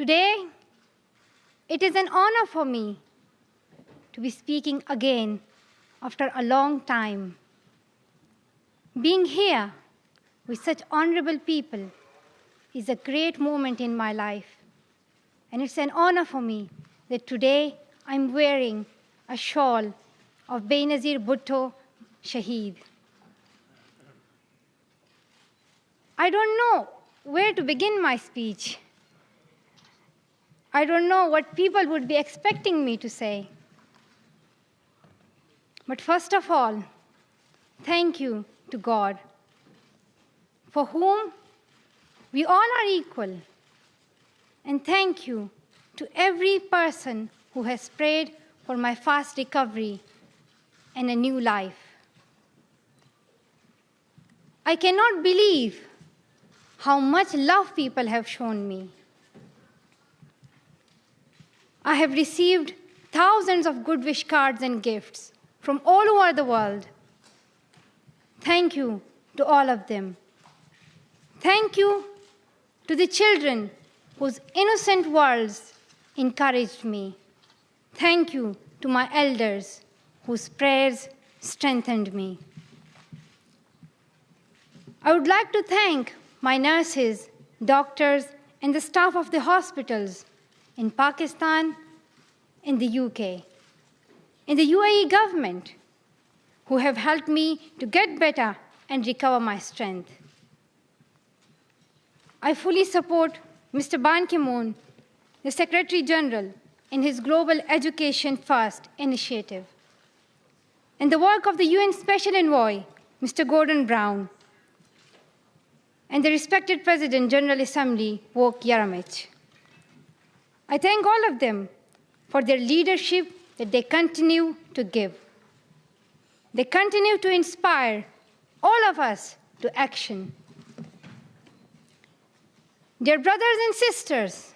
Today, it is an honor for me to be speaking again after a long time. Being here with such honorable people is a great moment in my life. And it's an honor for me that today I'm wearing a shawl of Benazir Bhutto Shaheed. I don't know where to begin my speech. I don't know what people would be expecting me to say. But first of all, thank you to God, for whom we all are equal. And thank you to every person who has prayed for my fast recovery and a new life. I cannot believe how much love people have shown me. I have received thousands of good wish cards and gifts from all over the world. Thank you to all of them. Thank you to the children whose innocent words encouraged me. Thank you to my elders whose prayers strengthened me. I would like to thank my nurses, doctors, and the staff of the hospitals in Pakistan, in the UK, in the UAE government, who have helped me to get better and recover my strength. I fully support Mr. Ban Ki-moon, the Secretary General, in his Global Education First initiative, and the work of the UN Special Envoy, Mr. Gordon Brown, and the respected President, General Assembly, Wok Yaramich. I thank all of them for their leadership that they continue to give. They continue to inspire all of us to action. Dear brothers and sisters,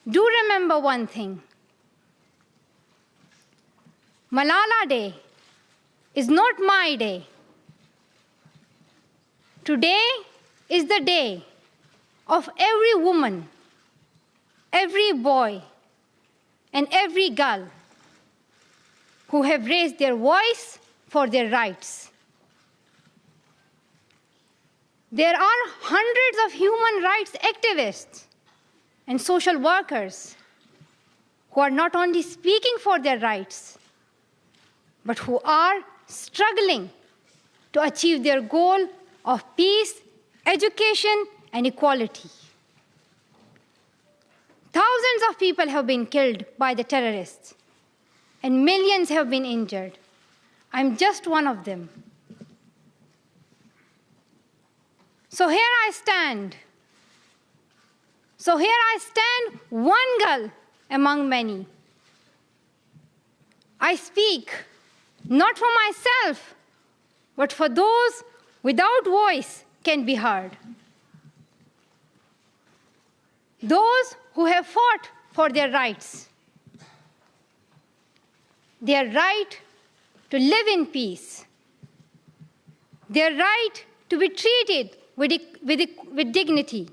do remember one thing. Malala Day is not my day. Today is the day of every woman, every boy, and every girl who have raised their voice for their rights. There are hundreds of human rights activists and social workers who are not only speaking for their rights, but who are struggling to achieve their goal of peace, education, and equality. Thousands of people have been killed by the terrorists, and millions have been injured. I'm just one of them. So here I stand. One girl among many. I speak not for myself, but for those without voice can be heard. Those who have fought for their rights. Their right to live in peace. Their right to be treated with dignity.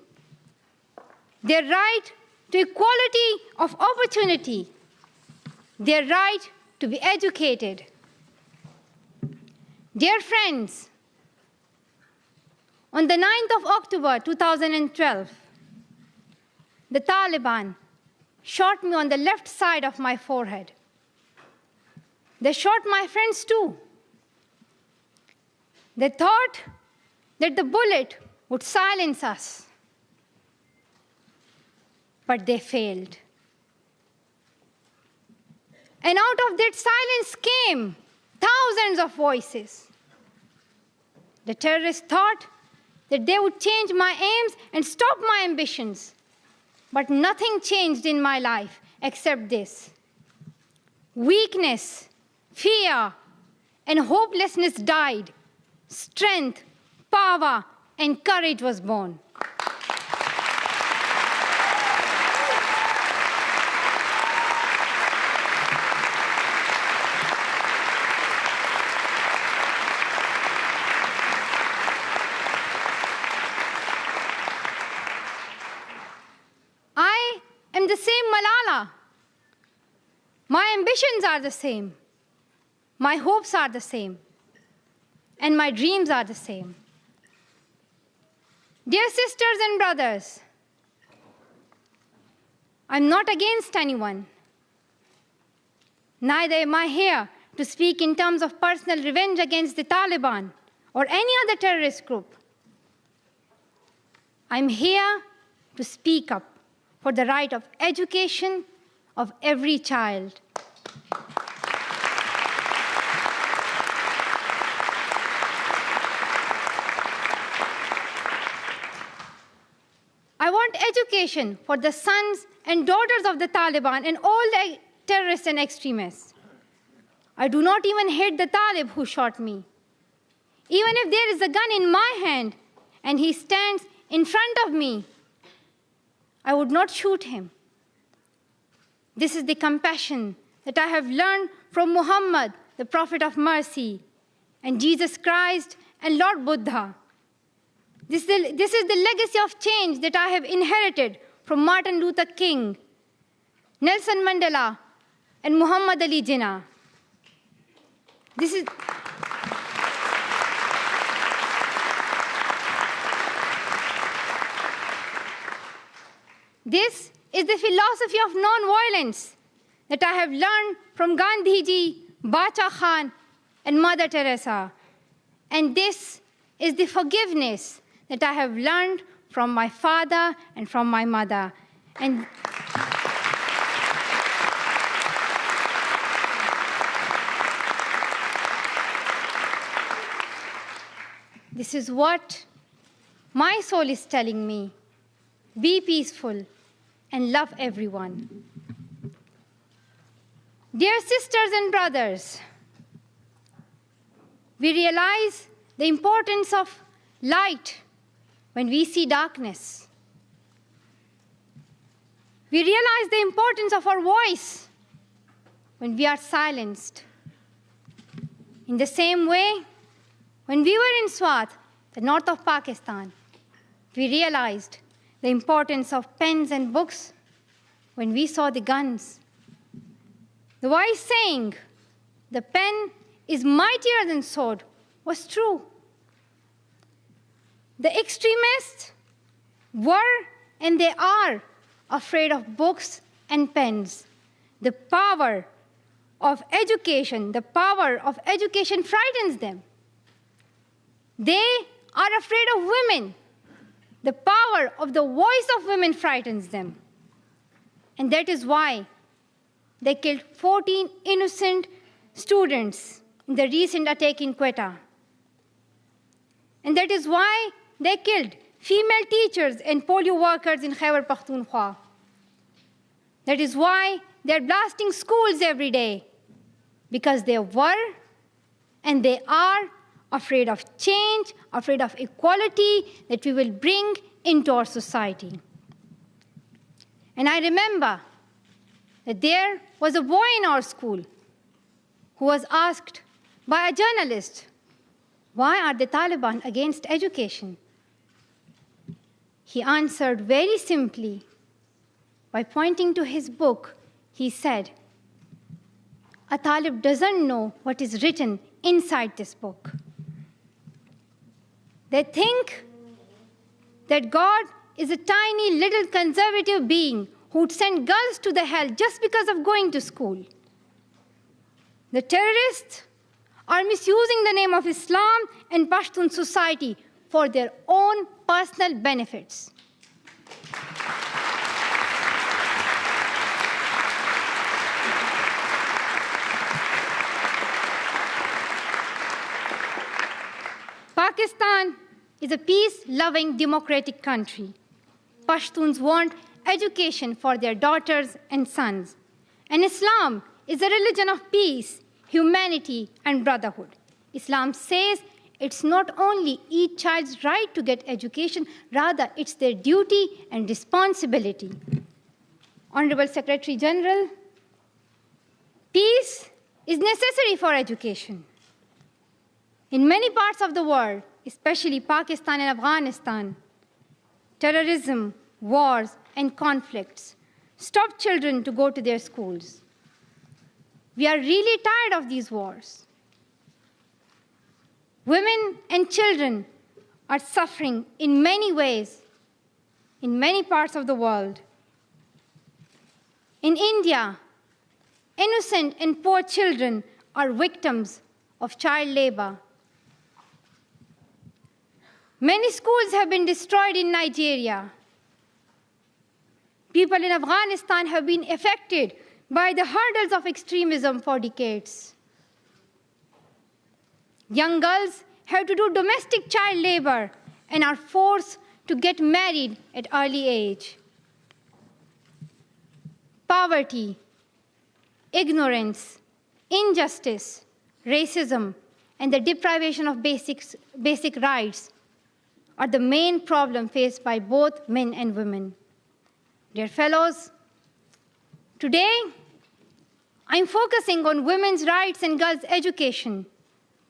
Their right to equality of opportunity. Their right to be educated. Dear friends, on the 9th of October 2012, the Taliban shot me on the left side of my forehead. They shot my friends too. They thought that the bullet would silence us, but they failed. And out of that silence came thousands of voices. The terrorists thought that they would change my aims and stop my ambitions. But nothing changed in my life except this. Weakness, fear, and hopelessness died. Strength, power, and courage was born. Malala, my ambitions are the same, my hopes are the same, and my dreams are the same. Dear sisters and brothers, I'm not against anyone. Neither am I here to speak in terms of personal revenge against the Taliban or any other terrorist group. I'm here to speak up for the right of education of every child. I want education for the sons and daughters of the Taliban and all the terrorists and extremists. I do not even hate the Talib who shot me. Even if there is a gun in my hand and he stands in front of me, I would not shoot him. This is the compassion that I have learned from Muhammad, the Prophet of Mercy, and Jesus Christ and Lord Buddha. This is the legacy of change that I have inherited from Martin Luther King, Nelson Mandela, and Muhammad Ali Jinnah. This is the philosophy of non-violence that I have learned from Gandhiji, Bacha Khan, and Mother Teresa. And this is the forgiveness that I have learned from my father and from my mother. And this is what my soul is telling me. Be peaceful and love everyone. Dear sisters and brothers, we realize the importance of light when we see darkness. We realize the importance of our voice when we are silenced. In the same way, when we were in Swat, the north of Pakistan, we realized the importance of pens and books when we saw the guns. The wise saying, "The pen is mightier than sword," was true. The extremists were and they are afraid of books and pens. The power of education frightens them. They are afraid of women. The power of the voice of women frightens them. And that is why they killed 14 innocent students in the recent attack in Quetta. And that is why they killed female teachers and polio workers in Khyber Pakhtunkhwa. That is why they're blasting schools every day, because they were and they are afraid of change, afraid of equality that we will bring into our society. And I remember that there was a boy in our school who was asked by a journalist, "Why are the Taliban against education?" He answered very simply by pointing to his book. He said, "A Talib doesn't know what is written inside this book." They think that God is a tiny little conservative being who would send girls to the hell just because of going to school. The terrorists are misusing the name of Islam and Pashtun society for their own personal benefits. Pakistan is a peace-loving, democratic country. Pashtuns want education for their daughters and sons. And Islam is a religion of peace, humanity, and brotherhood. Islam says it's not only each child's right to get education, rather it's their duty and responsibility. Honorable Secretary General, peace is necessary for education. In many parts of the world, especially Pakistan and Afghanistan, terrorism, wars, and conflicts stop children to go to their schools. We are really tired of these wars. Women and children are suffering in many ways in many parts of the world. In India, innocent and poor children are victims of child labor. Many schools have been destroyed in Nigeria. People in Afghanistan have been affected by the hurdles of extremism for decades. Young girls have to do domestic child labor and are forced to get married at early age. Poverty, ignorance, injustice, racism, and the deprivation of basic rights are the main problem faced by both men and women. Dear fellows, today I'm focusing on women's rights and girls' education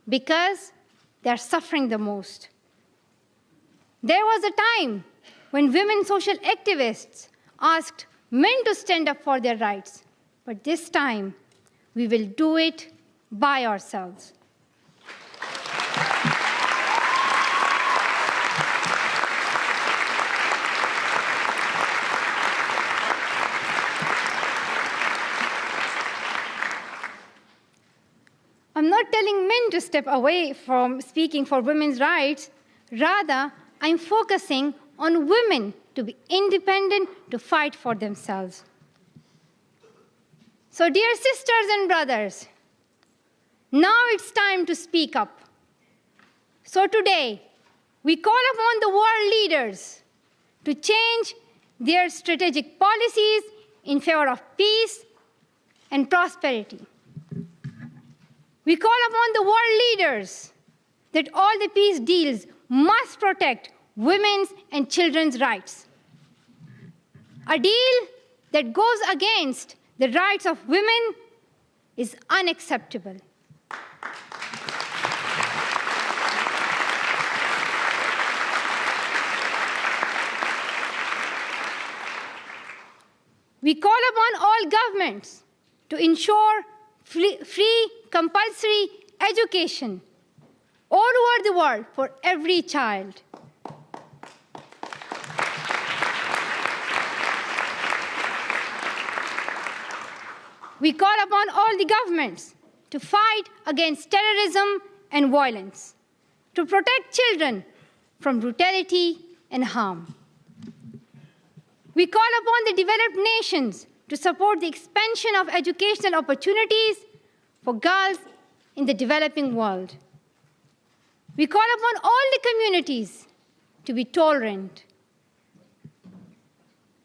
because they're suffering the most. There was a time when women social activists asked men to stand up for their rights, but this time we will do it by ourselves. I'm not telling men to step away from speaking for women's rights. Rather, I'm focusing on women to be independent, to fight for themselves. So, dear sisters and brothers, now it's time to speak up. So today, we call upon the world leaders to change their strategic policies in favor of peace and prosperity. We call upon the world leaders that all the peace deals must protect women's and children's rights. A deal that goes against the rights of women is unacceptable. We call upon all governments to ensure free, compulsory education all over the world for every child. We call upon all the governments to fight against terrorism and violence, to protect children from brutality and harm. We call upon the developed nations to support the expansion of educational opportunities for girls in the developing world. We call upon all the communities to be tolerant,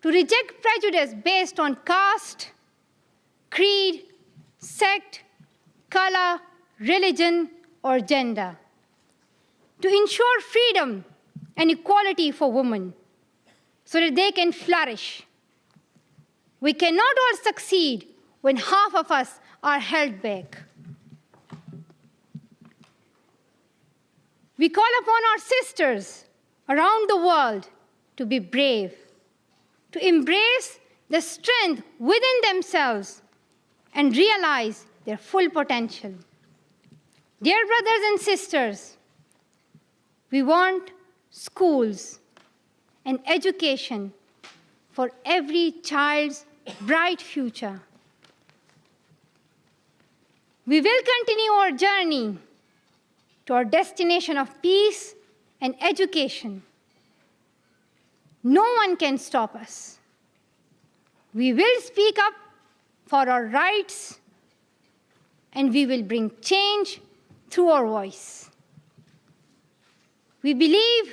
to reject prejudice based on caste, creed, sect, color, religion, or gender, to ensure freedom and equality for women so that they can flourish. We cannot all succeed when half of us are held back. We call upon our sisters around the world to be brave, to embrace the strength within themselves and realize their full potential. Dear brothers and sisters, we want schools and education for every child's bright future. We will continue our journey to our destination of peace and education. No one can stop us. We will speak up for our rights, and we will bring change through our voice. We believe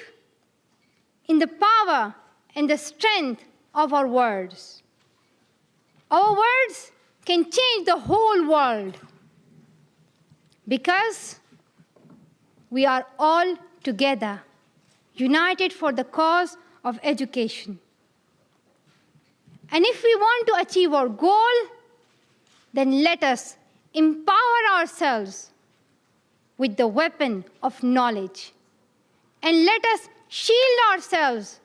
in the power and the strength of our words. Our words can change the whole world because we are all together, united for the cause of education. And if we want to achieve our goal, then let us empower ourselves with the weapon of knowledge. And let us shield ourselves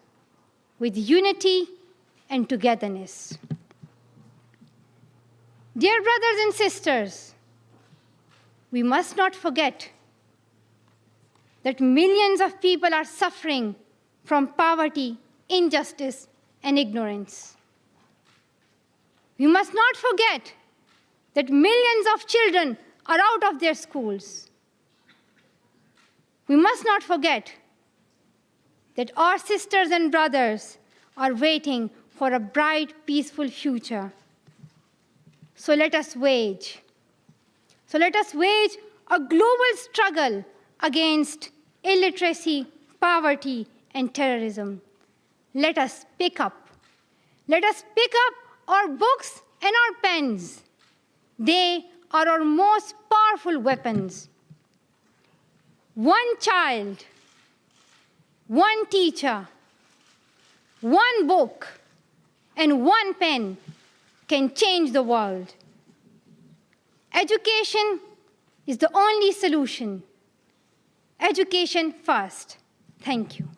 with unity and togetherness. Dear brothers and sisters, we must not forget that millions of people are suffering from poverty, injustice, and ignorance. We must not forget that millions of children are out of their schools. We must not forget that our sisters and brothers are waiting for a bright, peaceful future. So let us wage a global struggle against illiteracy, poverty, and terrorism. Let us pick up our books and our pens. They are our most powerful weapons. One child, one teacher, one book, and one pen can change the world. Education is the only solution. Education first. Thank you.